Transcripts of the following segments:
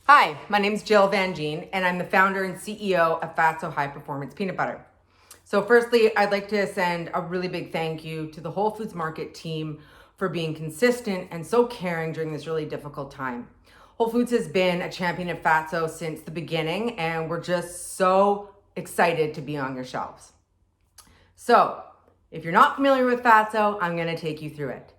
Hi, my name is Jill Van Gene, and I'm the founder and CEO of Fatso High Performance Peanut Butter. So firstly, I'd like to send a really big thank you to the Whole Foods Market team for being consistent and so caring during this really difficult time. Whole Foods has been a champion of Fatso since the beginning, and we're just so excited to be on your shelves. So if you're not familiar with Fatso, I'm going to take you through it.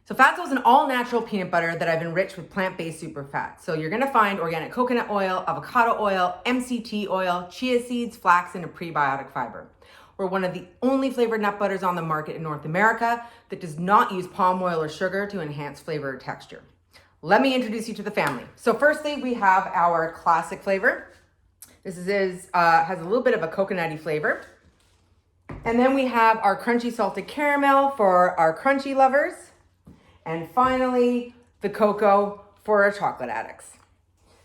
So Fatso is an all-natural peanut butter that I've enriched with plant-based superfats. So you're gonna find organic coconut oil, avocado oil, MCT oil, chia seeds, flax, and a prebiotic fiber. We're one of the only flavored nut butters on the market in North America that does not use palm oil or sugar to enhance flavor or texture. Let me introduce you to the family. So firstly, we have our classic flavor. This has a little bit of a coconutty flavor. And then we have our crunchy salted caramel for our crunchy lovers. And finally, the cocoa for our chocolate addicts.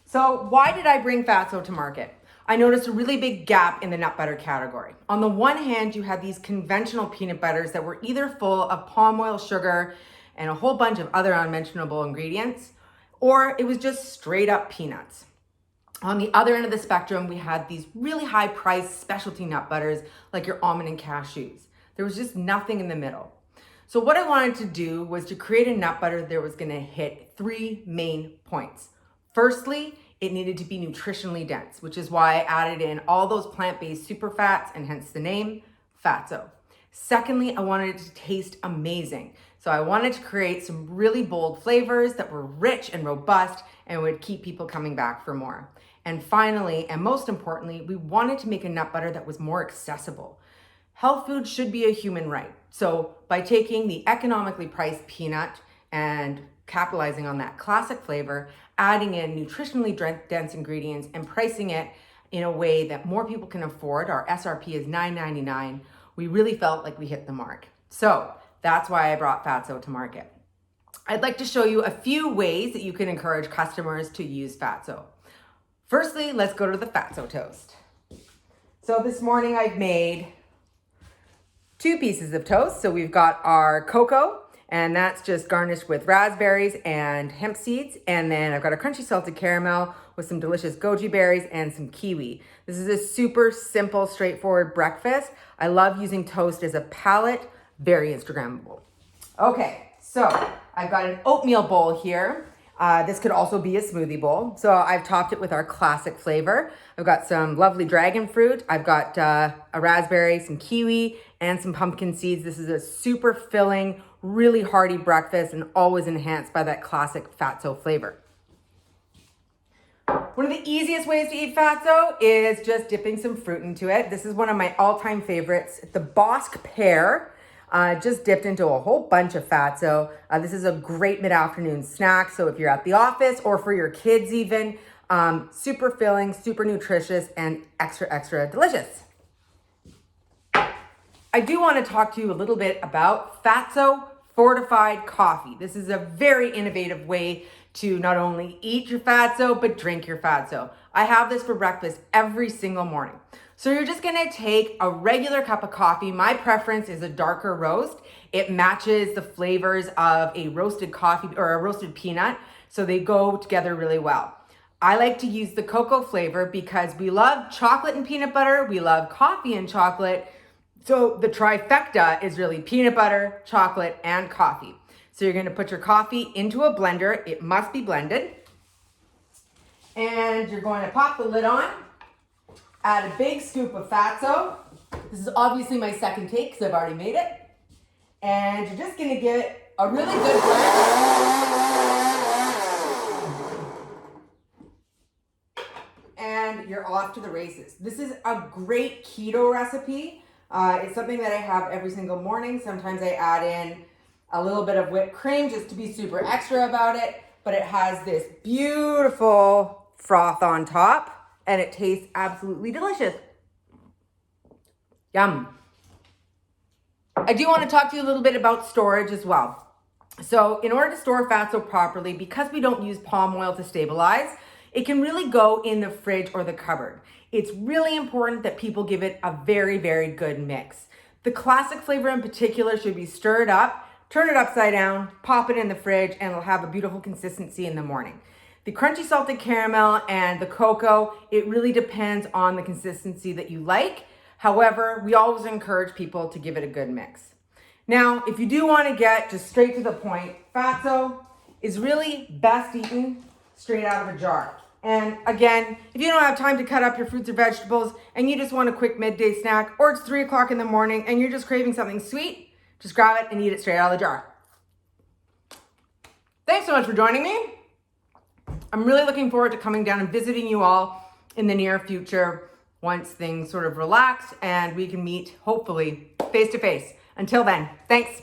So why did I bring Fatso to market? I noticed a really big gap in the nut butter category. On the one hand, you had these conventional peanut butters that were either full of palm oil, sugar, and a whole bunch of other unmentionable ingredients, or it was just straight up peanuts. On the other end of the spectrum, we had these really high priced specialty nut butters like your almond and cashews. There was just nothing in the middle. So what I wanted to do was to create a nut butter that was gonna hit three main points. Firstly, it needed to be nutritionally dense, which is why I added in all those plant-based superfats and hence the name Fatso. Secondly, I wanted it to taste amazing. So I wanted to create some really bold flavors that were rich and robust and would keep people coming back for more. And finally, and most importantly, we wanted to make a nut butter that was more accessible. Health food should be a human right. So by taking the economically priced peanut and capitalizing on that classic flavor, adding in nutritionally dense ingredients and pricing it in a way that more people can afford, our SRP is $9.99, we really felt like we hit the mark. So that's why I brought Fatso to market. I'd like to show you a few ways that you can encourage customers to use Fatso. Firstly, let's go to the Fatso toast. So this morning I've made 2 pieces of toast. So we've got our cocoa, and that's just garnished with raspberries and hemp seeds. And then I've got a crunchy salted caramel with some delicious goji berries and some kiwi. This is a super simple, straightforward breakfast. I love using toast as a palate, very Instagrammable. Okay, so I've got an oatmeal bowl here. This could also be a smoothie bowl. So I've topped it with our classic flavor. I've got some lovely dragon fruit. I've got a raspberry, some kiwi, and some pumpkin seeds. This is a super filling, really hearty breakfast and always enhanced by that classic Fatso flavor. One of the easiest ways to eat Fatso is just dipping some fruit into it. This is one of my all-time favorites, the Bosque pear. Just dipped into a whole bunch of Fatso. This is a great mid-afternoon snack. So if you're at the office or for your kids even, super filling, super nutritious, and extra delicious. I do want to talk to you a little bit about Fatso Fortified Coffee. This is a very innovative way to not only eat your Fatso, but drink your Fatso. I have this for breakfast every single morning. So you're just gonna take a regular cup of coffee. My preference is a darker roast. It matches the flavors of a roasted coffee or a roasted peanut, so they go together really well. I like to use the cocoa flavor because we love chocolate and peanut butter, we love coffee and chocolate, so the trifecta is really peanut butter, chocolate, and coffee. So you're gonna put your coffee into a blender. It must be blended. And you're going to pop the lid on. Add a big scoop of Fatso. This is obviously my second take because I've already made it. And you're just gonna give it a really good blend. And you're off to the races. This is a great keto recipe. It's something that I have every single morning. Sometimes I add in a little bit of whipped cream just to be super extra about it. But it has this beautiful froth on top. And it tastes absolutely delicious. Yum. I do want to talk to you a little bit about storage as well. So in order to store Fatso properly, because we don't use palm oil to stabilize, it can really go in the fridge or the cupboard. It's really important that people give it a very good mix. The classic flavor in particular should be stirred up, turn it upside down, pop it in the fridge, and it'll have a beautiful consistency in the morning. The crunchy salted caramel and the cocoa, it really depends on the consistency that you like. However, we always encourage people to give it a good mix. Now, if you do want to get just straight to the point, Fatso is really best eaten straight out of a jar. And again, if you don't have time to cut up your fruits or vegetables and you just want a quick midday snack, or it's 3 o'clock in the morning and you're just craving something sweet, just grab it and eat it straight out of the jar. Thanks so much for joining me. I'm really looking forward to coming down and visiting you all in the near future once things sort of relax and we can meet, hopefully, face to face. Until then, thanks.